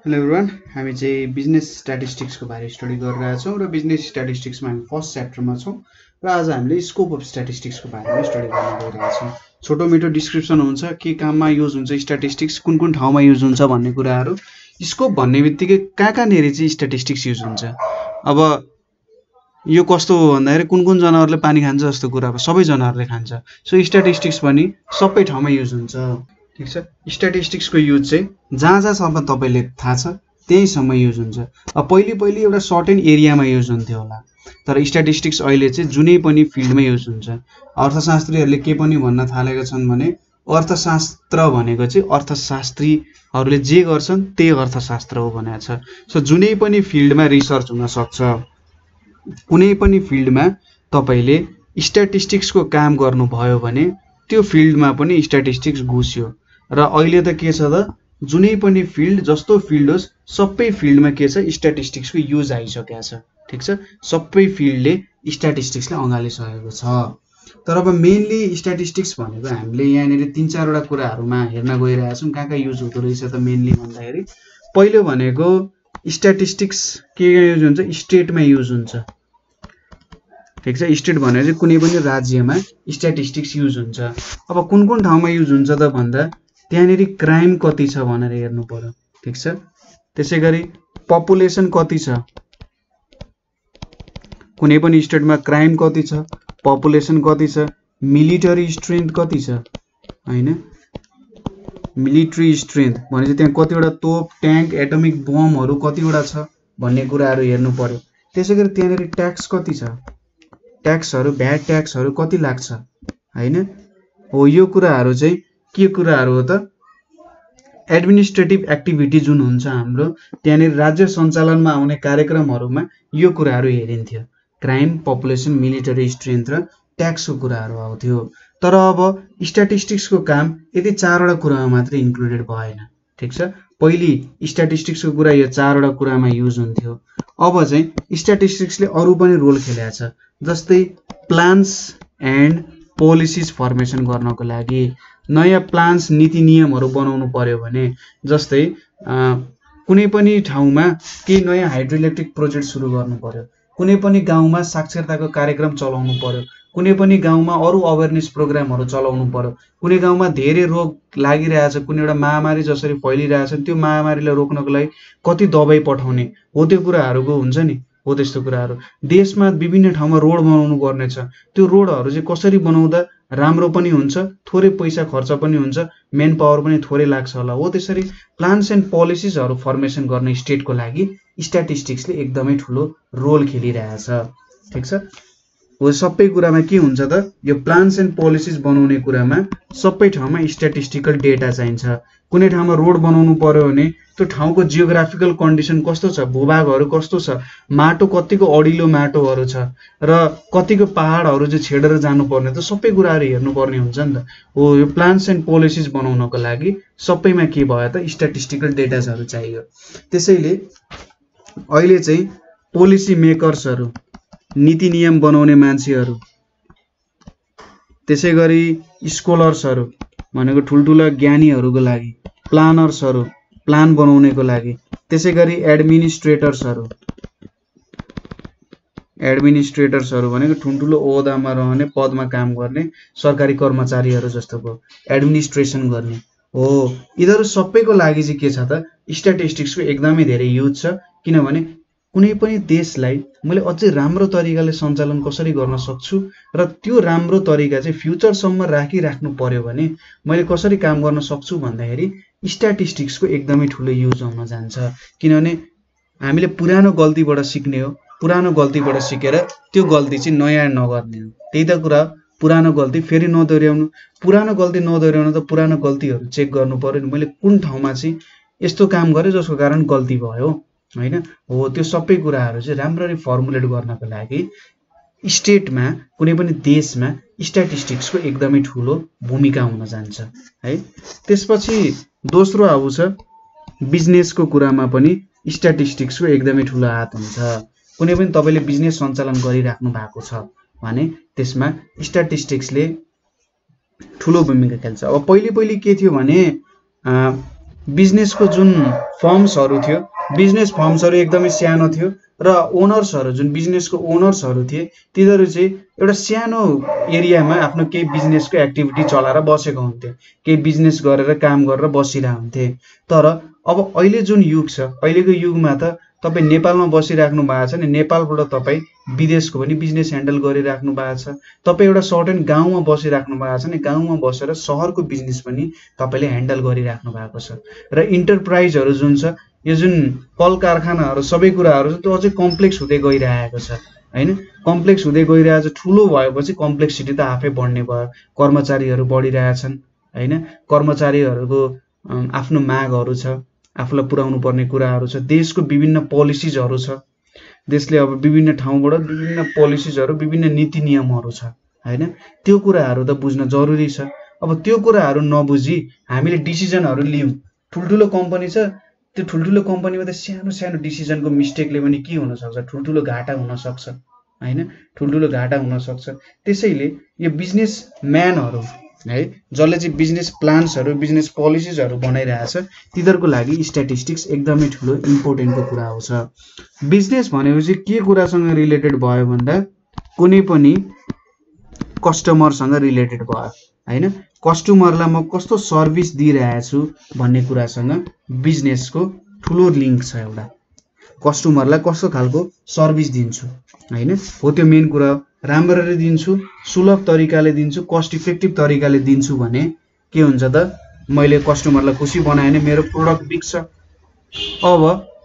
Hello everyone, हामी चाहिँ business स्ट्याटिस्टिक्सको बारे स्टडी गरिरहेका छौँ र बिजनेस स्ट्याटिस्टिक्समा हामी फर्स्ट च्याप्टरमा छौँ र आज हामीले स्कोप अफ स्ट्याटिस्टिक्सको बारेमा स्टडी गर्न गइरहेका छौँ। छोटो मिठो डिस्क्रिप्सन हुन्छ के काममा युज हुन्छ स्ट्याटिस्टिक्स, कुन कुन ठाउँमा युज हुन्छ भन्ने कुराहरू। स्कोप भन्ने बित्तिकै कहाँनिर चाहिँ स्ट्याटिस्टिक्स युज हुन्छ। अब यो कस्तो हो भन्दाखेरि कुन कुन जनावरले पानी खान्छ जस्तो कुरा, अब सबै जनावरले खान्छ। सो स्ट्याटिस्टिक्स पनि सबै ठाउँमा युज हुन्छ। ठीक छ, स्ट्याटिस्टिक्सको युज चाहिँ जहाँ जहाँसम्म तपाईँले थाहा छ त्यहीसम्म युज हुन्छ। अब पहिले एउटा सर्टेन एरियामा युज हुन्थ्यो होला, तर स्ट्याटिस्टिक्स अहिले चाहिँ जुनै पनि फिल्डमा युज हुन्छ। अर्थशास्त्रीहरूले के पनि भन्न थालेका छन् भने अर्थशास्त्र भनेको चाहिँ अर्थशास्त्रीहरूले जे गर्छन् त्यही अर्थशास्त्र हो भनेको छ। सो जुनै पनि फिल्डमा रिसर्च हुन सक्छ, कुनै पनि फिल्डमा तपाईँले स्ट्याटिस्टिक्सको काम गर्नुभयो भने त्यो फिल्डमा पनि स्ट्याटिस्टिक्स घुस्यो। र अहिले त के छ त, जुनै पनि फिल्ड जस्तो फिल्ड होस् सबै फिल्डमा के छ, स्ट्याटिस्टिक्सको युज आइसकेको छ। ठिक छ, सबै फिल्डले स्ट्याटिस्टिक्सलाई अँगालिसकेको छ। तर अब मेनली स्ट्याटिस्टिक्स भनेको हामीले यहाँनिर 3-4वटा कुराहरूमा हेर्न गइरहेका छौँ कहाँ कहाँ युज हुँदो रहेछ त। मेनली भन्दाखेरि पहिलो भनेको स्ट्याटिस्टिक्स के युज हुन्छ, स्टेटमा युज हुन्छ। ठिक छ, स्टेट भनेर चाहिँ कुनै पनि राज्यमा स्ट्याटिस्टिक्स युज हुन्छ। अब कुन कुन ठाउँमा युज हुन्छ त भन्दा त्यहाँनिर क्राइम कति छ भनेर हेर्नु पर्यो। ठिक छ, त्यसै गरी पपुलेसन कति छ, कुनै पनि स्टेटमा क्राइम कति छ, पपुलेसन कति छ, मिलिटरी स्ट्रेन्थ कति छ, हैन। मिलिट्री स्ट्रेन्थ भनेपछि त्यहाँ कतिवटा तोप, ट्याङ्क, एटमिक बमहरू कतिवटा छ भन्ने कुराहरू हेर्नु पर्यो। त्यसै गरी त्यहाँनिर ट्याक्स कति छ, ट्याक्सहरू, भ्याट ट्याक्सहरू कति लाग्छ, हैन। हो, यो कुराहरू चाहिँ के कुराहरू हो त, एडमिनिस्ट्रेटिभ एक्टिभिटी जुन हुन्छ हाम्रो त्यहाँनिर राज्य सञ्चालनमा आउने कार्यक्रमहरूमा यो कुराहरू हेरिन्थ्यो। क्राइम, पपुलेसन, मिलिटरी स्ट्रेन्थ र ट्याक्सको कुराहरू आउँथ्यो। तर अब स्ट्याटिस्टिक्सको काम यति 4वटा कुरामा मात्रै इन्क्लुडेड भएन। ठिक छ, पहिले स्ट्याटिस्टिक्सको कुरा यो 4वटा कुरामा युज हुन्थ्यो। अब चाहिँ स्ट्याटिस्टिक्सले अरू पनि रोल खेलेको छ, जस्तै प्लान्स एन्ड पोलिसिज फर्मेसन गर्नको लागि, नयाँ प्लान्स, नीति नियमहरू बनाउनु पर्यो भने, जस्तै कुनै पनि ठाउँमा केही नयाँ हाइड्रोइलेक्ट्रिक प्रोजेक्ट सुरु गर्नु पर्यो, कुनै पनि गाउँमा साक्षरताको कार्यक्रम चलाउनु पर्यो, कुनै पनि गाउँमा अरू अवेरनेस प्रोग्रामहरू चलाउनु पर्यो, कुनै गाउँमा धेरै रोग लागिरहेछ, कुनै एउटा महामारी जसरी फैलिरहेछ त्यो महामारीलाई रोक्नको लागि कति दबाई पठाउने हो, त्यो कुराहरूको हुन्छ नि हो। त्यस्तो कुराहरू देशमा विभिन्न ठाउँमा रोड बनाउनु पर्ने छ, त्यो रोडहरू चाहिँ कसरी बनाउँदा राम्रो पनि हुन्छ, थोरै पैसा खर्च पनि हुन्छ, मेन पावर पनि थोरै लाग्छ होला, हो। त्यसरी प्लान्स एन्ड पोलिसिजहरू फर्मेसन गर्ने स्टेटको लागि स्ट्याटिस्टिक्सले एकदमै ठुलो रोल खेलिरहेछ। ठिक छ, हो। सबै कुरामा के हुन्छ त, यो प्लान्स एन्ड पोलिसिज बनाउने कुरामा सबै ठाउँमा स्ट्याटिस्टिकल डेटा चाहिन्छ। कुनै ठाउँमा रोड बनाउनु पर्यो भने त्यो ठाउँको जियोग्राफिकल कन्डिसन कस्तो छ, भूभागहरू कस्तो छ, माटो कतिको अडिलो माटोहरू छ र कतिको पहाडहरू चाहिँ छेडेर जानुपर्ने, त सबै कुराहरू हेर्नुपर्ने हुन्छ नि त। हो, यो प्लान्स एन्ड पोलिसिज बनाउनको लागि सबैमा के भयो त, स्ट्याटिस्टिकल डेटाजहरू चाहियो। त्यसैले अहिले चाहिँ पोलिसी मेकर्सहरू, नीति नियम बनाउने मान्छेहरू, त्यसै गरी स्कोलर्सहरू भनेको ठुल्ठुला ज्ञानीहरूको लागि, प्लानर्सहरू प्लान बनाउनेको लागि, त्यसै गरी एडमिनिस्ट्रेटर्सहरू भनेको ठुल्ठुलो ओहदामा रहने, पदमा काम गर्ने सरकारी कर्मचारीहरू जस्तोको एडमिनिस्ट्रेसन गर्ने हो। यिनीहरू सबैको लागि चाहिँ के छ त, स्ट्याटिस्टिक्सको एकदमै धेरै युज छ। किनभने कुनै पनि देशलाई मैले अझै राम्रो तरिकाले सञ्चालन कसरी गर्न सक्छु र त्यो राम्रो तरिका चाहिँ फ्युचरसम्म राखिराख्नु पर्यो भने मैले कसरी काम गर्न सक्छु भन्दाखेरि स्ट्याटिस्टिक्सको एकदमै ठुलो युज हुन जान्छ। किनभने हामीले पुरानो गल्तीबाट सिक्ने हो, पुरानो गल्तीबाट सिकेर त्यो गल्ती चाहिँ नयाँ नगर्ने हो। त्यही त कुरा, पुरानो गल्ती फेरि नदोहोऱ्याउनु। पुरानो गल्ती नदोहोऱ्याउनु त पुरानो गल्तीहरू चेक गर्नु पर्यो नि, मैले कुन ठाउँमा चाहिँ यस्तो काम गरेँ जसको कारण गल्ती भयो, हैन। हो, त्यो सबै कुराहरू चाहिँ राम्ररी फर्मुलेट गर्नको लागि स्टेटमा, कुनै पनि देशमा स्ट्याटिस्टिक्सको एकदमै ठुलो भूमिका हुन जान्छ है। त्यसपछि दोस्रो आउँछ बिजनेसको कुरामा पनि स्ट्याटिस्टिक्सको एकदमै ठुलो हात हुन्छ। कुनै पनि तपाईँले बिजनेस सञ्चालन गरिराख्नु भएको छ भने त्यसमा स्ट्याटिस्टिक्सले ठुलो भूमिका खेल्छ। अब पहिले के थियो भने बिजनेसको जुन फर्म्सहरू थियो, बिजनेस फर्म्सहरू एकदमै सानो थियो र ओनर्सहरू जुन बिजनेसको ओनर्सहरू थिए तिनीहरू चाहिँ एउटा सानो एरियामा आफ्नो केही बिजनेसको एक्टिभिटी चलाएर बसेको हुन्थे, केही बिजनेस गरेर काम गरेर बसिरहेको हुन्थे। तर अब अहिले जुन युग छ, अहिलेको युगमा त तपाईँ नेपालमा बसिराख्नु भएको छ नि, नेपालबाट तपाईँ विदेशको पनि बिजनेस ह्यान्डल गरिराख्नु भएको छ। तपाईँ एउटा सर्टेन गाउँमा बसिराख्नु भएको छ नि, गाउँमा बसेर सहरको बिजनेस पनि तपाईँले ह्यान्डल गरिराख्नु भएको छ। र इन्टरप्राइजहरू जुन छ, यो जुन कल कारखानाहरू सबै कुराहरू छ त्यो अझै कम्प्लेक्स हुँदै गइरहेको छ हैन। कम्प्लेक्स हुँदै गइरहेको छ, ठुलो भएपछि कम्प्लेक्सिटी त आफै बढ्ने भयो। कर्मचारीहरू बढिरहेछन् हैन, कर्मचारीहरूको आफ्नो मागहरू छ, आफूलाई पुर्याउनु पर्ने कुराहरू छ, देशको विभिन्न पोलिसिजहरू छ, देशले अब विभिन्न ठाउँबाट विभिन्न पोलिसिजहरू विभिन्न नीति नियमहरू छ हैन। त्यो कुराहरू त बुझ्न जरुरी छ। अब त्यो कुराहरू नबुझी हामीले डिसिजनहरू लियौँ। ठुल्ठुलो कम्पनी छ, त्यो ठुल्ठुलो कम्पनीमा त सानो सानो डिसिजनको मिस्टेकले पनि के हुनसक्छ, ठुल्ठुलो घाटा हुनसक्छ हैन, ठुल्ठुलो घाटा हुनसक्छ। त्यसैले यो बिजनेस म्यानहरू है, जसले चाहिँ बिजनेस प्लान्सहरू बिजनेस पोलिसिजहरू बनाइरहेछ, तिनीहरूको लागि स्ट्याटिस्टिक्स एकदमै ठुलो इम्पोर्टेन्टको कुरा हो छ। बिजनेस भनेपछि के कुरासँग रिलेटेड भयो भन्दा कुनै पनि कस्टमरसँग रिलेटेड भयो हैन। कस्टमरलाई म कस्तो सर्भिस दिइरहेछु भन्ने कुरासँग बिजनेसको ठुलो लिङ्क छ। एउटा कस्टमरलाई कस्तो खालको सर्भिस दिन्छु हैन, हो त्यो मेन कुरा। राम्ररी दिन्छु, सुलभ तरिकाले दिन्छु, कस्ट इफेक्टिभ तरिकाले दिन्छु भने के हुन्छ त, मैले कस्टमरलाई खुसी बनाएँ भने मेरो प्रोडक्ट बिक्छ। अब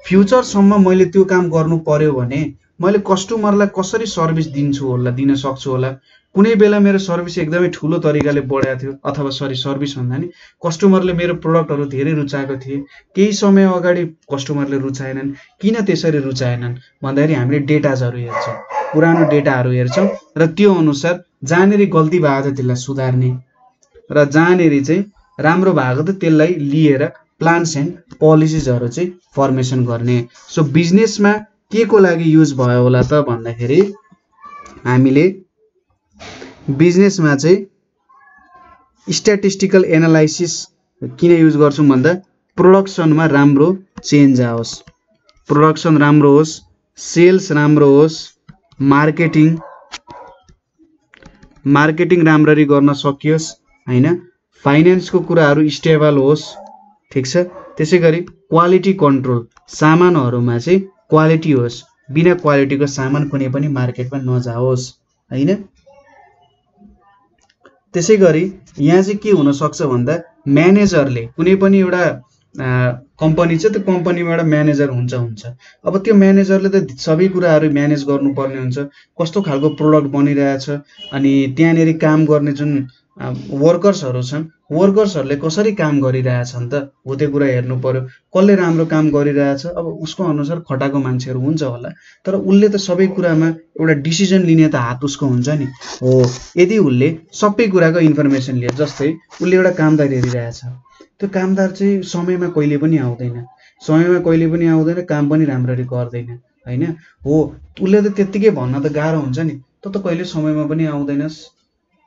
फ्युचरसम्म मैले त्यो काम गर्नु पर्यो भने मैले कस्टमरलाई कसरी सर्भिस दिन्छु होला, दिन सक्छु होला। कुनै बेला मेरो सर्भिस एकदमै ठुलो तरिकाले बढाएको थियो, अथवा सर्भिस भन्दा नि कस्टमरले मेरो प्रोडक्टहरू धेरै रुचाएको थिए, केही समय अगाडि कस्टमरले रुचाएनन्। किन त्यसरी रुचाएनन् भन्दाखेरि हामीले डेटाजहरू हेर्छौँ, पुरानो डेटाहरू हेर्छौँ र त्यो अनुसार जहाँनेरि गल्ती भएको थियो त्यसलाई सुधार्ने र जहाँनेरि चाहिँ राम्रो भएको थियो त्यसलाई लिएर प्लान्स एन्ड पोलिसिजहरू चाहिँ फर्मेसन गर्ने। सो बिजनेसमा के को लागि युज भयो होला त भन्दाखेरि हामीले बिजनेसमा चाहिँ स्ट्याटिस्टिकल एनालाइसिस किन युज गर्छौँ भन्दा प्रोडक्सनमा राम्रो चेन्ज आओस्, प्रोडक्सन राम्रो होस्, सेल्स राम्रो होस्, मार्केटिङ राम्ररी गर्न सकियोस् हैन, फाइनेन्सको कुराहरू स्टेबल होस्, ठीक छ। त्यसै गरी क्वालिटी कन्ट्रोल, सामानहरूमा चाहिँ क्वालिटी होस्, बिना क्वालिटीको सामान कुनै पनि मार्केटमा नजाओस् हैन। त्यसै गरी यहाँ चाहिँ के हुन सक्छ भन्दा म्यानेजरले, कुनै पनि एउटा कम्पनी छ, त्यो कम्पनीमा एउटा म्यानेजर हुन्छ। अब त्यो म्यानेजरले त सबै कुराहरू म्यानेज गर्नुपर्ने हुन्छ, कस्तो खालको प्रोडक्ट बनिरहेछ, अनि त्यहाँनेरि काम गर्ने जुन वर्कर्सहरू छन्, वर्कर्सहरूले कसरी काम गरिरहेछन् त, हो त्यो कुरा हेर्नु पर्यो। कसले राम्रो काम गरिरहेछ, अब उसको अनुसार खटाएको मान्छेहरू हुन्छ होला, तर उसले त सबै कुरामा एउटा डिसिजन लिने त हात उसको हुन्छ नि हो। यदि उसले सबै कुराको इन्फर्मेसन लियो, जस्तै उसले एउटा कामदार हेरिरहेछ, त्यो कामदार चाहिँ समयमा कहिले पनि आउँदैन, काम पनि राम्ररी गर्दैन हैन हो। उसले त त्यत्तिकै भन्न त गाह्रो हुन्छ नि, त कहिले समयमा पनि आउँदैनस्,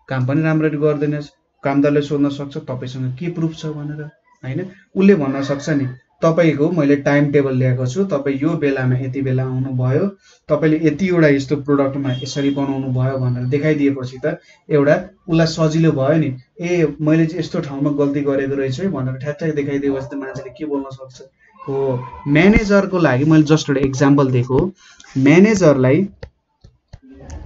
काम पनि राम्ररी गर्दैनस्। कामदारले सोध्न सक्छ तपाईसँग के प्रुफ छ भनेर हैन। उसले भन्न सक्छ नि तपाईको मैले टाइम टेबल ल्याएको छु, तपाईँ यो बेलामा यति बेला आउनु भयो, तपाईँले यतिवटा यस्तो प्रोडक्टमा यसरी बनाउनु भयो भनेर देखाइदिएपछि त एउटा उसलाई सजिलो भयो नि। ए मैले चाहिँ यस्तो ठाउँमा गल्ती गरेको रहेछु है भनेर ठ्याक्कै देखाइदिएपछि त मान्छेले के बोल्न सक्छ हो। म्यानेजरको लागि मैले जस्ट एउटा इक्जाम्पल दिएको, म्यानेजरलाई,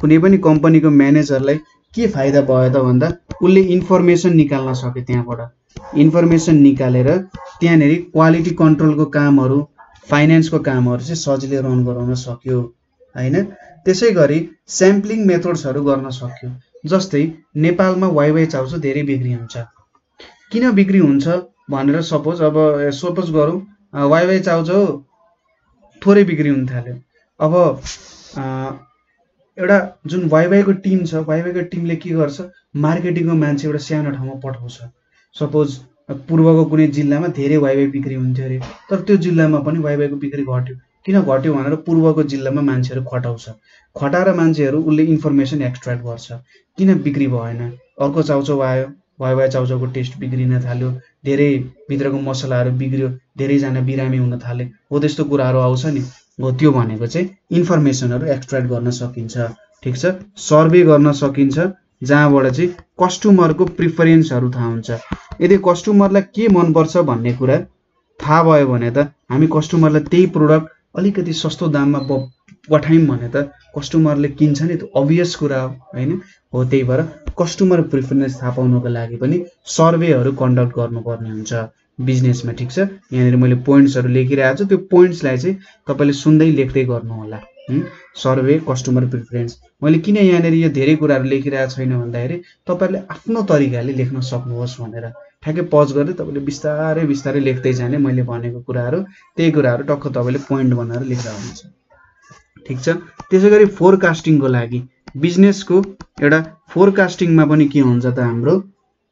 कुनै पनि कम्पनीको म्यानेजरलाई के फाइदा भयो त भन्दा उसले इन्फर्मेसन निकाल्न सक्यो, त्यहाँबाट इन्फर्मेसन निकालेर त्यहाँनेरि क्वालिटी कन्ट्रोलको कामहरू, फाइनेन्सको कामहरू चाहिँ सजिलै रन गराउन सक्यो हैन। त्यसै गरी स्याम्पलिङ मेथड्सहरू गर्न सक्यो। जस्तै नेपालमा वाइवाई चाउचाउ धेरै बिक्री हुन्छ, किन बिक्री हुन्छ भनेर सपोज गरौँ वाइवाई चाउचाउ थोरै बिक्री हुन थाल्यो। अब एउटा जुन वाइवाईको टिम छ, वाइवाईको टिमले के गर्छ, मार्केटिङको मान्छे एउटा सानो ठाउँमा पठाउँछ। सपोज पूर्वको कुनै जिल्लामा धेरै वाइवाई बिक्री हुन्थ्यो अरे, तर त्यो जिल्लामा पनि वाइवाईको बिक्री घट्यो। किन घट्यो भनेर पूर्वको जिल्लामा मान्छेहरू खटाउँछ, खटाएर मान्छेहरू उसले इन्फर्मेसन एक्सट्र्याक्ट गर्छ, किन बिक्री भएन, अर्को चाउचाउ आयो भए चाउचाउको टेस्ट बिग्रिन थाल्यो, धेरै भित्रको मसलाहरू बिग्रियो, धेरैजना बिरामी हुन थाले, हो त्यस्तो कुराहरू आउँछ नि। हो त्यो भनेको चाहिँ इन्फर्मेसनहरू एक्सट्र्याक्ट गर्न सकिन्छ। ठिक छ, सर्वे गर्न सकिन्छ जहाँबाट चाहिँ कस्टमरको प्रिफरेन्सहरू थाहा हुन्छ। यदि कस्टमरलाई के मनपर्छ भन्ने कुरा थाहा भयो भने त हामी कस्टमरलाई त्यही प्रोडक्ट अलिकति सस्तो दाममा पठायौँ भने त कस्टमरले किन्छ नि, त अभियस कुरा हो हैन। हो त्यही भएर कस्टमर प्रिफरेन्स थाहा पाउनको लागि पनि सर्वेहरू कन्डक्ट गर्नुपर्ने हुन्छ बिजनेसमा। ठिक छ, यहाँनिर मैले पोइन्ट्सहरू लेखिरहेको छु, त्यो पोइन्ट्सलाई चाहिँ तपाईँले सुन्दै लेख्दै गर्नु होला। Survey, customer preference. मैले किन यहाँनिर यो धेरै कुराहरू लेखिरहेको छैन भन्दाखेरि तपाईँहरूले आफ्नो तरिकाले लेख्न सक्नुहोस् भनेर ठ्याक्कै पज गर्दै तपाईँले बिस्तारै बिस्तारै लेख्दै जाने, मैले भनेको कुराहरू त्यही कुराहरू टक्क तपाईँले पोइन्ट बनाएर लेख्दा हुन्छ। ठिक छ, त्यसै गरी फोरकास्टिङको लागि बिजनेसको एउटा फोरकास्टिङमा पनि के हुन्छ त हाम्रो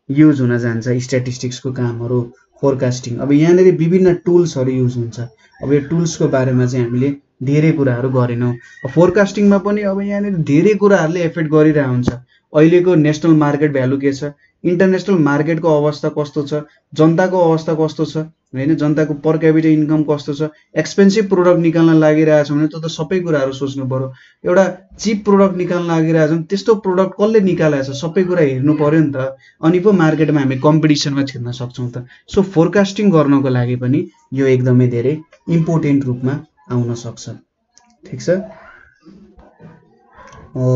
युज हुन जान्छ स्ट्याटिस्टिक्सको कामहरू, फोरकास्टिङ। अब यहाँनिर विभिन्न टुल्सहरू युज हुन्छ। अब यो टुल्सको बारेमा चाहिँ हामीले धेरै कुराहरू गरेनौँ। फोरकास्टिङमा पनि अब यहाँनिर धेरै कुराहरूले एफेक्ट गरिरहेको हुन्छ। अहिलेको नेसनल मार्केट भ्यालु के छ, इन्टरनेसनल मार्केटको अवस्था कस्तो छ, जनताको अवस्था कस्तो छ हैन, जनताको पर क्यापिटा इन्कम कस्तो छ, एक्सपेन्सिभ प्रोडक्ट निकाल्न लागिरहेछ भने त्यो त सबै कुराहरू सोच्नु पर्यो। एउटा चिप प्रोडक्ट निकाल्न लागिरहेछ भने त्यस्तो प्रोडक्ट कसले निकालेको छ सबै कुरा हेर्नु पर्यो नि त, अनि पो मार्केटमा हामी कम्पिटिसनमा छिर्न सक्छौँ त। सो फोरकास्टिङ गर्नको लागि पनि यो एकदमै धेरै इम्पोर्टेन्ट रूपमा आउन सक्छ। ठिक छ, हो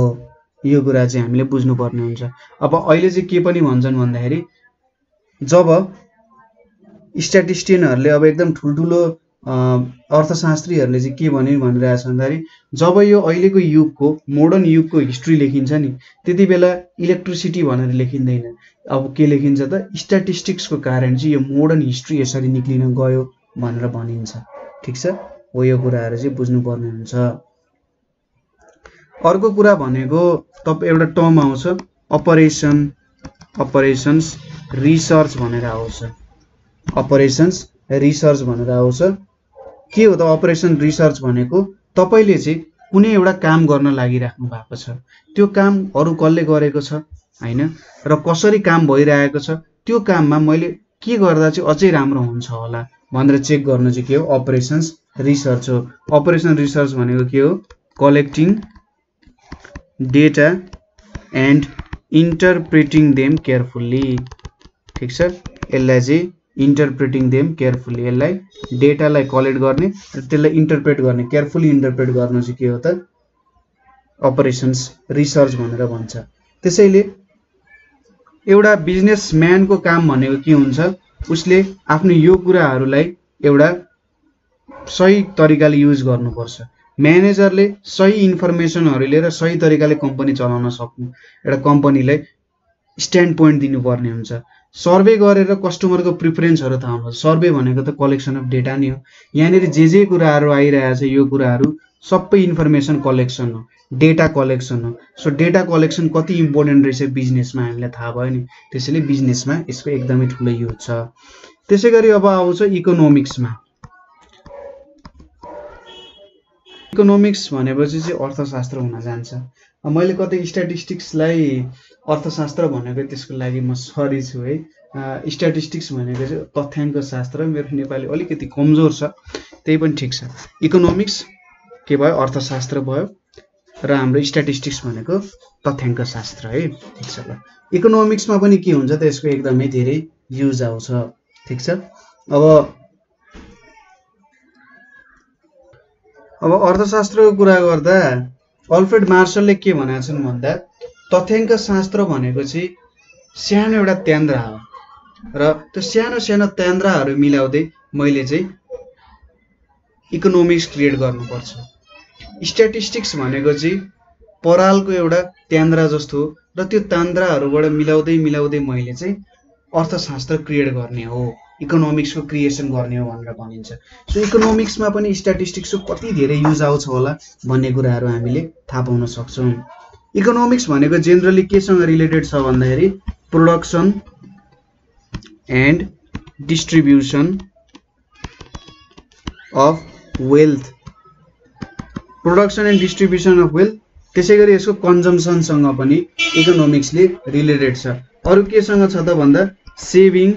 यो कुरा चाहिँ हामीले बुझ्नुपर्ने हुन्छ। अब अहिले चाहिँ के पनि भन्छन् भन्दाखेरि जब स्ट्याटिस्टियनहरूले अब एकदम ठुल्ठुलो अर्थशास्त्रीहरूले चाहिँ के भनिरहेको छ भन्दाखेरि जब यो अहिलेको युगको मोडर्न युगको हिस्ट्री लेखिन्छ नि त्यति बेला इलेक्ट्रिसिटी भनेर लेखिँदैन। अब के लेखिन्छ त, स्ट्याटिस्टिक्सको कारण चाहिँ यो मोडर्न हिस्ट्री यसरी निक्लिन गयो भनेर भनिन्छ। ठिक छ, हो यो कुराहरू चाहिँ बुझ्नुपर्ने हुन्छ। अर्को कुरा भनेको एउटा टर्म आउँछ अपरेसन्स रिसर्च भनेर आउँछ। अपरेसन्स रिसर्च भनेर आउँछ। के हो त अपरेसन रिसर्च भनेको, तपाईले चाहिँ कुनै एउटा काम गर्न लागिराख्नु भएको छ, त्यो काम अरु कसले गरेको छ हैन र कसरी काम भइरहेको छ, त्यो काममा मैले के गर्दा चाहिँ अझै राम्रो हुन्छ होला भनेर चेक गर्न चाहिँ के हो, अपरेसन्स रिसर्च हो। अपरेसन रिसर्च भनेको के हो, collecting data and interpreting them carefully. ठीक छ, यसलाई चाहिँ इन्टरप्रेटिङ देम केयरफुल्ली, यसलाई डेटालाई कलेक्ट गर्ने र त्यसलाई इन्टरप्रेट गर्ने, केयरफुल्ली इन्टरप्रेट गर्न चाहिँ के हो त अपरेसन्स रिसर्च भनेर भन्छ। त्यसैले एउटा बिजनेसम्यानको काम भनेको के हुन्छ, उसले आफ्नो यो कुराहरूलाई एउटा सही तरिकाले युज गर्नुपर्छ। म्यानेजरले सही इन्फर्मेसनहरू लिएर सही तरिकाले कम्पनी चलाउन सक्नु, एउटा कम्पनीलाई स्ट्यान्ड पोइन्ट दिनुपर्ने हुन्छ। सर्वे गरेर कस्टमरको प्रिफरेन्सहरू थाहा हुन्छ। सर्वे भनेको त कलेक्सन अफ डेटा नै हो। यहाँनिर जे कुराहरू आइरहेछ यो कुराहरू सबै इन्फर्मेसन कलेक्सन हो, डेटा कलेक्सन हो। सो डेटा कलेक्सन कति इम्पोर्टेन्ट रहेछ बिजनेसमा हामीलाई थाहा भयो नि, त्यसैले बिजनेसमा यसको एकदमै ठुलो युज छ। त्यसैगरी अब आउँछ इकोनोमिक्समा। इकोनोमिक्स भनेपछि चाहिँ अर्थशास्त्र हुन जान्छ। मैले कतै स्ट्याटिस्टिक्सलाई अर्थशास्त्र भनेको त्यसको लागि म सरी छु है। स्ट्याटिस्टिक्स भनेको चाहिँ तथ्याङ्क शास्त्र, मेरो नेपाली अलिकति कमजोर छ, त्यही पनि ठिक छ। इकोनोमिक्स के भयो, अर्थशास्त्र भयो, र हाम्रो स्ट्याटिस्टिक्स भनेको तथ्याङ्क शास्त्र है। ठिक छ, ल इकोनोमिक्समा पनि के हुन्छ त यसको एकदमै धेरै युज आउँछ। ठिक छ, अब अर्थशास्त्रको कुरा गर्दा अल्फ्रेड मार्शलले के भनेका छन् भन्दा तथ्याङ्क शास्त्र भनेको चाहिँ सानो एउटा त्यान्द्रा हो र त्यो सानो सानो त्यान्द्राहरू मिलाउँदै मैले चाहिँ इकोनोमिक्स क्रिएट गर्नुपर्छ। स्ट्याटिस्टिक्स भनेको चाहिँ परालको एउटा त्यान्द्रा जस्तो हो र त्यो त्यान्द्राहरूबाट मिलाउँदै मिलाउँदै मैले चाहिँ अर्थशास्त्र क्रिएट गर्ने हो, इकोनोमिक्सको क्रिएसन गर्ने हो भनेर भनिन्छ। सो इकोनोमिक्समा पनि स्ट्याटिस्टिक्सको कति धेरै युज आउँछ होला भन्ने कुराहरू हामीले थाहा पाउन सक्छौँ। इकोनोमिक्स भनेको जेनरली केसँग रिलेटेड छ भन्दाखेरि production and distribution of wealth, production and distribution of wealth. त्यसैगरी यसको कन्जम्सनसँग पनि इकोनोमिक्सले रिलेटेड छ। अरु केसँग छ त भन्दा सेभिङ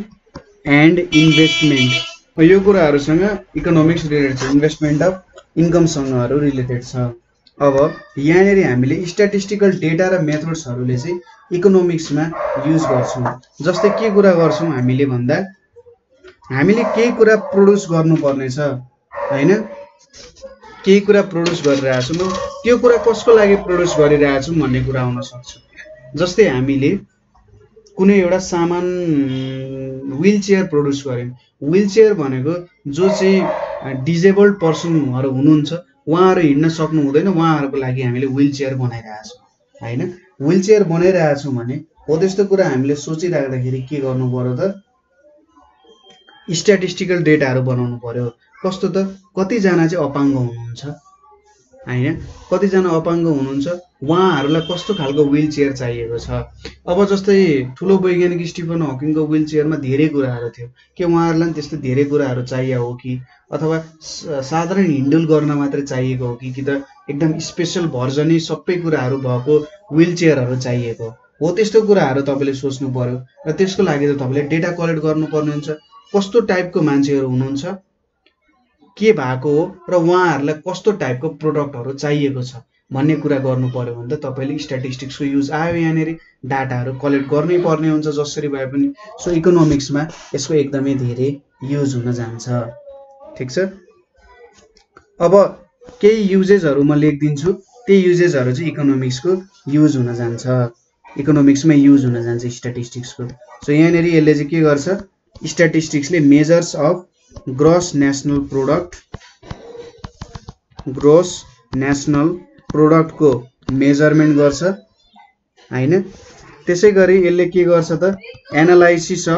एन्ड इन्भेस्टमेन्ट। यो कुराहरुसँग इकोनोमिक्स रिलेटेड छ, इन्भेस्टमेन्ट अफ इन्कमसँगहरु रिलेटेड छ। अब यहाँनेरि हामीले स्ट्याटिस्टिकल डेटा र मेथड्सहरुले चाहिँ इकोनोमिक्समा युज गर्छौं। जस्तै के कुरा गर्छौं हामीले भन्दा हामीले केही कुरा प्रोड्युस गर्नुपर्ने छ हैन, केही कुरा प्रोड्युस गरिरहेछौं, त्यो कुरा कसको लागि प्रोड्युस गरिरहेछौं भन्ने कुरा हुन सक्छ। जस्तै हामीले कुनै एउटा सामान व्हील चेयर प्रोड्युस गर्यौं। व्हील चेयर भनेको जो चाहिँ डिजेबल्ड पर्सनहरु हुनुहुन्छ उहाँहरु हिड्न सक्नु हुँदैन, उहाँहरुको लागि हामीले व्हील चेयर बनाइरहेछौं हैन। व्हील चेयर बनाइरहेछौं भने हो त्यस्तो कुरा हामीले सोचिराख्दाखेरि के गर्नु पर्यो त, स्ट्याटिस्टिकल डेटाहरु बनाउनु पर्यो। कस्तो त, कति जना चाहिँ अपाङ्ग हुनुहुन्छ हैन, कति जना अपाङ्ग हुनुहुन्छ, उहाँहरुलाई कस्तो खालको व्हील चेयर चाहिएको छ। अब जस्तै ठुलो वैज्ञानिक स्टिफन हकिङको व्हील चेयरमा धेरै कुराहरु थियो, के उहाँहरुलाई त्यस्तो धेरै कुराहरु चाहिएको हो कि, अथवा साधारण हिन्डुल गर्न मात्र चाहिएको हो कि त एकदम स्पेशल भर्जनै सबै कुराहरु भएको व्हील चेयरहरु चाहिएको हो। त्यस्तो कुराहरु तपाईले सोच्नु पर्यो र त्यसको लागि त तपाईले डेटा कलेक्ट गर्नुपर्ने हुन्छ। कस्तो टाइपको मान्छेहरु हुनुहुन्छ, के भएको हो र उहाँहरुलाई कस्तो टाइपको प्रोडक्टहरु चाहिएको छ भन्ने कुरा गर्नु पर्यो भने त तपाईले स्ट्याटिस्टिक्सको युज आयो। यहाँनेरि डाटाहरु कलेक्ट गर्नै पर्ने हुन्छ जसरी भए पनि। सो इकोनोमिक्समा यसको एकदमै धेरै युज हुन जान्छ। ठीक छ। अब केही युजेसहरु म लेख्दिन्छु, त्यही युजेसहरु चाहिँ इकोनोमिक्सको युज हुन जान्छ, इकोनोमिक्समा युज हुन जान्छ स्ट्याटिस्टिक्सको। सो यहाँनेरि यसले चाहिँ के गर्छ, स्ट्याटिस्टिक्सले measures of gross national product, gross national प्रोडक्टको मेजरमेन्ट गर्छ हैन। त्यसैगरी यसले के गर्छ त, एनालाइसिस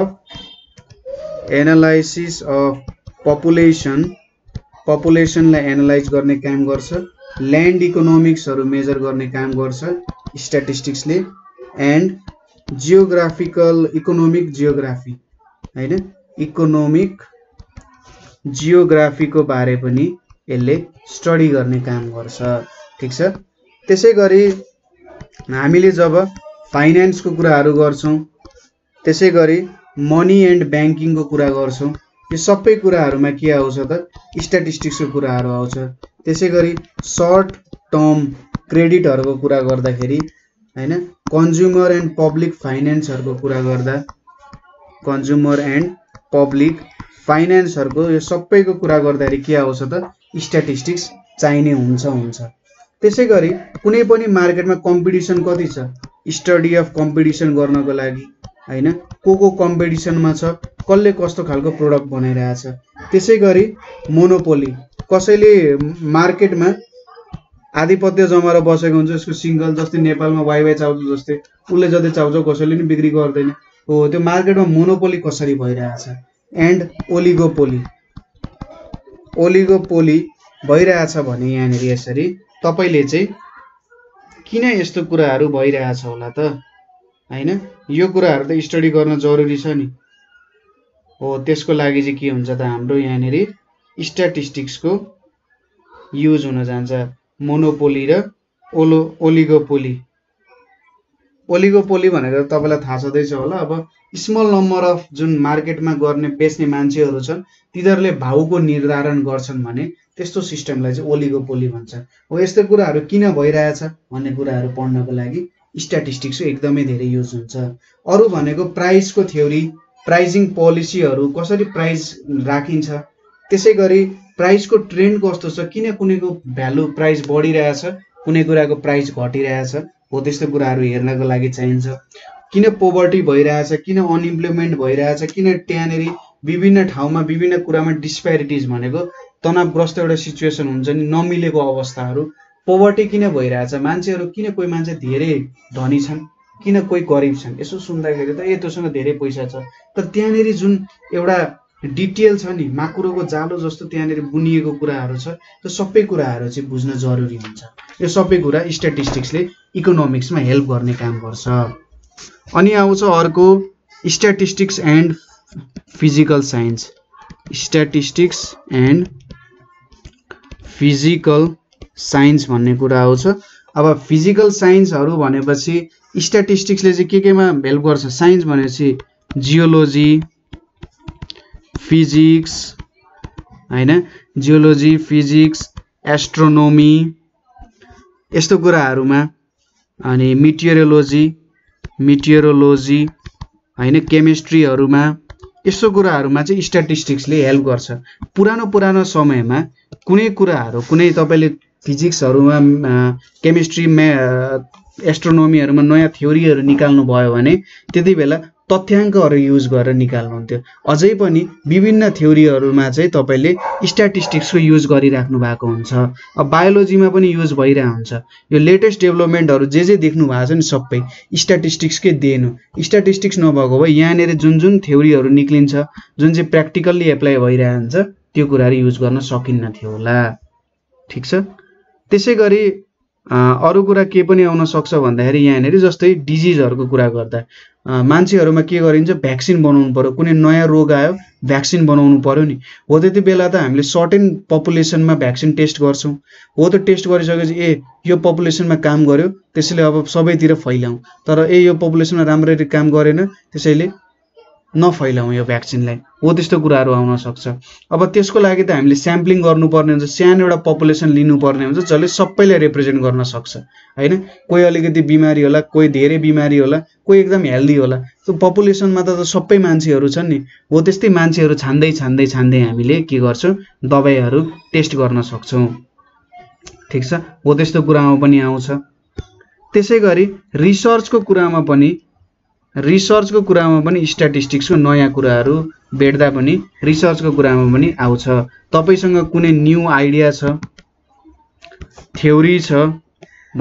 अफ पपुलेसन, पपुलेसनलाई एनालाइज गर्ने काम गर्छ। ल्यान्ड इकोनोमिक्सहरु मेजर गर्ने काम गर्छ स्ट्याटिस्टिक्सले। एन्ड जियोग्राफिकल, इकोनोमिक जियोग्राफी हैन, इकोनोमिक जियोग्राफीको बारे पनि यसले स्टडी गर्ने काम गर्छ। ठीक छ। त्यसैगरी हामीले जब फाइनान्सको कुराहरु गर्छौं, त्यसैगरी मनी एन्ड बैंकिङको कुरा गर्छौं, यो सबै कुराहरुमा के आउँछ त, स्ट्याटिस्टिक्सको कुराहरु आउँछ। त्यसैगरी सर्ट टर्म क्रेडिटहरुको कुरा गर्दाखेरि हैन, कन्ज्युमर एन्ड पब्लिक फाइनान्सहरुको कुरा गर्दा, कन्ज्युमर एन्ड पब्लिक फाइनान्सहरुको यो सबैको कुरा गर्दाखेरि के आउँछ त, स्ट्याटिस्टिक्स चाहिने हुन्छ। त्यसैगरी कुनै पनि मार्केटमा कम्पिटिसन कति छ, स्टडी अफ कम्पिटिसन गर्नको लागि हैन, को कम्पिटिसनमा छ, कसले कस्तो खालको प्रोडक्ट बनाइरहेछ। त्यसैगरी मोनोपोली, कसैले मार्केटमा आधिपत्य जमाएर बसेको हुन्छ, यसको सिंगल, जस्तै नेपालमा वाइवाई चाउजो जस्तै उले जति चाउजो कसैले नि बिक्री गर्दैन हो, त्यो मार्केटमा मोनोपोली कसरी भइरहेछ। एन्ड ओलिगोपोली, ओलिगोपोली भइरहेछ भने यहाँनेरि यसरी तपाईले चाहिँ किन यस्तो कुराहरु भइरहेछ होला त हैन, यो कुराहरु त स्टडी गर्न जरुरी छ नि हो। त्यसको लागि चाहिँ के हुन्छ त, हाम्रो यहाँनेरि स्ट्याटिस्टिक्सको युज हुन जान्छ। मोनोपोली र ओलिगोपोली, ओलिगोपोली भनेको तपाईलाई थाहा छँदैछ होला। अब स्मल नम्बर अफ जुन मार्केटमा गर्ने बेच्ने मान्छेहरु छन् तिनीहरुले भाउको निर्धारण गर्छन् भने त्यस्तो सिस्टमलाई चाहिँ ओलिगोपोली भन्छ हो। यस्तो कुराहरु किन भइरहेछ भन्ने कुराहरु पढ्नको लागि स्ट्याटिस्टिक्सको एकदमै धेरै युज हुन्छ। अरु भनेको प्राइसको थ्योरी, प्राइसिङ पोलिसीहरु, कसरी प्राइस राखिन्छ, त्यसैगरी प्राइसको ट्रेन्ड कस्तो छ, किन कुनैको भ्यालु प्राइस बढिरहेछ, कुनै कुराको प्राइस घटिरहेछ हो, त्यस्तो कुराहरु हेर्नको लागि चाहिन्छ। किन पोभर्टी भइरहेछ, किन अनइम्प्लोयमेन्ट भइरहेछ, किन त्यहाँनेरि विभिन्न ठाउँमा विभिन्न कुरामा डिस्प्यारिटिज भनेको तनावग्रस्त एउटा सिचुएसन हुन्छ नि, नमिलेको अवस्थाहरु, पोभर्टी किन भइरहेछ, मान्छेहरु किन, कोही मान्छे धेरै धनी छन्, किन कोही गरिब छन्। यसो सुन्दाखेरि त तसँग धेरै पैसा छ, तर त्यहाँनेरि जुन एउटा डिटेल छ नि, माकुरोको जालो जस्तो त्यहाँनेरि बुनिएको कुराहरु छ, त्यो सबै कुराहरु चाहिँ बुझ्न जरुरी हुन्छ। यो सबै कुरा स्ट्याटिस्टिक्सले इकोनोमिक्समा हेल्प गर्ने काम गर्छ। अनि आउँछ अर्को statistics and physical science, statistics and physical science भन्ने कुरा आउँछ। अब फिजिकल साइन्सहरु भनेपछि स्ट्याटिस्टिक्सले चाहिँ केमा हेल्प गर्छ साइन्स भनेपछि जियोलोजी फिजिक्स हैन जियोलोजी फिजिक्स एस्ट्रोनोमी यस्तो कुराहरुमा अनि मिटियोरोलोजी हैन केमिस्ट्रीहरुमा यस्तो कुराहरुमा चाहिँ स्ट्याटिस्टिक्सले हेल्प गर्छ पुरानो समयमा कुनै कुराहरु कुनै तपाईले फिजिक्सहरुमा केमिस्ट्रीमा एस्ट्रोनोमीहरुमा नयाँ थ्योरीहरु निकाल्नु भयो भने त्यतिबेला तथ्याङ्कहरु युज गरेर निकाल्नुहुन्थ्यो अझै पनि विभिन्न थ्योरीहरुमा चाहिँ तपाईले स्ट्याटिस्टिक्सको युज गरिराख्नु भएको हुन्छ अब बायोलोजीमा पनि युज भइरा हुन्छ यो लेटेस्ट डेभलपमेन्टहरु जे देख्नु भएको छ नि सबै स्ट्याटिस्टिक्सकै देन हो स्ट्याटिस्टिक्स नभएको भए यहाँनेर जुन थ्योरीहरु निक्लिन्छ जुन चाहिँ प्र्याक्टिकल्ली एप्लाई भइरा हुन्छ त्यो कुराहरु युज गर्न सकिन्न थियो होला ठीक छ त्यसैगरी अरु कुरा के पनि आउन सक्छ भन्दाखेरि यहाँनेर जस्तै डिजिजहरुको कुरा गर्दा मान्छेहरुमा के गरिन्छ भ्याक्सिन बनाउनु पर्यो कुनै नयाँ रोग आयो भ्याक्सिन बनाउनु पर्यो नि हो त्यतिबेला त हामीले सर्टेन पपुलेसनमा भ्याक्सिन टेस्ट गर्छौं हो त टेस्ट गरिसकेपछि यो पपुलेसनमा काम गर्यो त्यसैले अब सबैतिर फैलाउँ तर यो पपुलेसनमा राम्ररी काम गरेन त्यसैले नफैलाउँ यो भ्याक्सिनलाई हो त्यस्तो कुराहरु आउन सक्छ अब त्यसको लागि त हामीले स्याम्पलिङ गर्नुपर्ने हुन्छ सानो एउटा पपुलेसन लिनुपर्ने हुन्छ जसले सबैलाई रिप्रेजेन्ट गर्न सक्छ हैन कोही अलिकति बिमारी होला कोही धेरै बिमारी होला कोही एकदम हेल्दी होला त्यो पपुलेसनमा त सबै मान्छेहरु छन् नि हो त्यस्तै मान्छेहरु छान्दै हामीले के गर्छौं दबाईहरु टेस्ट गर्न सक्छौं ठीक छ हो त्यस्तो कुरामा पनि आउँछ त्यसैगरी रिसर्चको कुरामा पनि स्ट्याटिस्टिक्सको नयाँ कुराहरु भेट्दा पनि रिसर्चको कुरामा पनि आउँछ तपाईसँग कुनै न्यू आइडिया छ थ्योरी छ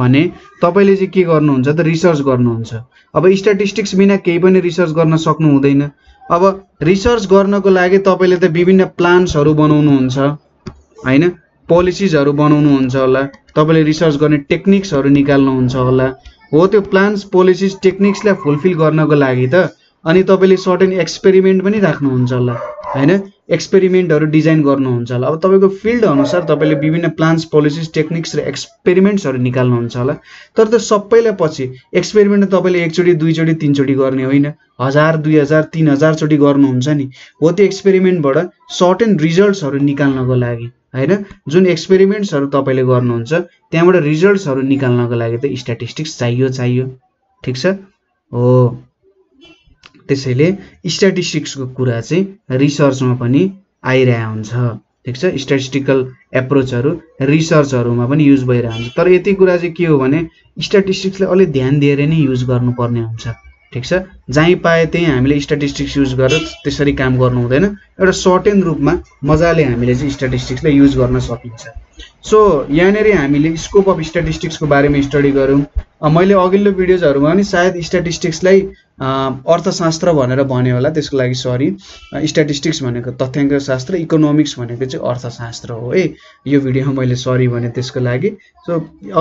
भने तपाईले चाहिँ के गर्नुहुन्छ त रिसर्च गर्नुहुन्छ अब स्ट्याटिस्टिक्स बिना केही पनि रिसर्च गर्न सक्नु हुँदैन अब रिसर्च गर्नको लागि तपाईले त विभिन्न प्लान्सहरु बनाउनुहुन्छ हैन पोलिसीजहरु बनाउनुहुन्छ होला तपाईले रिसर्च गर्ने टेक्निक्सहरु निकाल्नुहुन्छ होला हो त्यो प्लान्स पोलिसीज टेक्निक्सलाई फुलफिल गर्नको लागि त अनि तपाईले सर्टेन एक्सपेरिमेन्ट पनि राख्नुहुन्छ होला हैन एक्सपेरिमेन्टहरु डिजाइन गर्नुहुन्छ होला अब तपाईको फिल्ड अनुसार तपाईले विभिन्न प्लान्स पोलिसीज टेक्निक्स र एक्सपेरिमेन्ट्सहरु निकाल्नुहुन्छ होला तर त्यो सबैलाई पछि एक्सपेरिमेन्ट तपाईले एकचोटी दुईचोटी तीनचोटी गर्ने होइन 1000 2000 3000 चोटी गर्नुहुन्छ नि हो त्यो एक्सपेरिमेन्टबाट सर्टेन रिजल्ट्सहरु निकाल्नको लागि हैन जुन एक्सपेरिमेन्ट्सहरु तपाईले गर्नुहुन्छ त्यहाँबाट रिजल्ट्सहरु निकाल्नको लागि त स्ट्याटिस्टिक्स चाहियो ठीक छ हो त्यसैले स्ट्याटिस्टिक्सको कुरा चाहिँ रिसर्चमा पनि आइरहेको हुन्छ ठीक छ स्ट्याटिस्टिकल एप्रोचहरु रिसर्चहरुमा पनि युज भइरहेको हुन्छ तर यति कुरा चाहिँ के हो भने स्ट्याटिस्टिक्सलाई अलि ध्यान दिएर नै युज गर्नुपर्ने हुन्छ ठीक छ जहाँ पाए त्यही हामीले स्ट्याटिस्टिक्स युज गरेर त्यसरी काम गर्नु हुँदैन एउटा सर्टेन रूपमा मजाले हामीले चाहिँ स्ट्याटिस्टिक्सलाई युज गर्न सकिन्छ सो यहाँनेर हामीले स्कोप अफ स्ट्याटिस्टिक्सको बारेमा स्टडी गर्यौं मैले अघिल्लो भिडियोजहरुमा पनि सायद स्ट्याटिस्टिक्सलाई अर्थशास्त्र भनेर भने होला त्यसको लागि सरी स्ट्याटिस्टिक्स भनेको तथ्याङ्क शास्त्र इकोनोमिक्स भनेको चाहिँ अर्थशास्त्र हो है यो भिडियोमा मैले सरी भने त्यसको लागि सो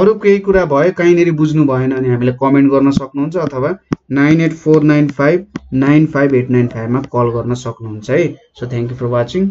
अरु केही कुरा भयो कहीँनेरि बुझ्नु भएन भने हामीले कमेन्ट गर्न सक्नुहुन्छ अथवा 9849595895 मा कल गर्न सक्नुहुन्छ है so thank you for watching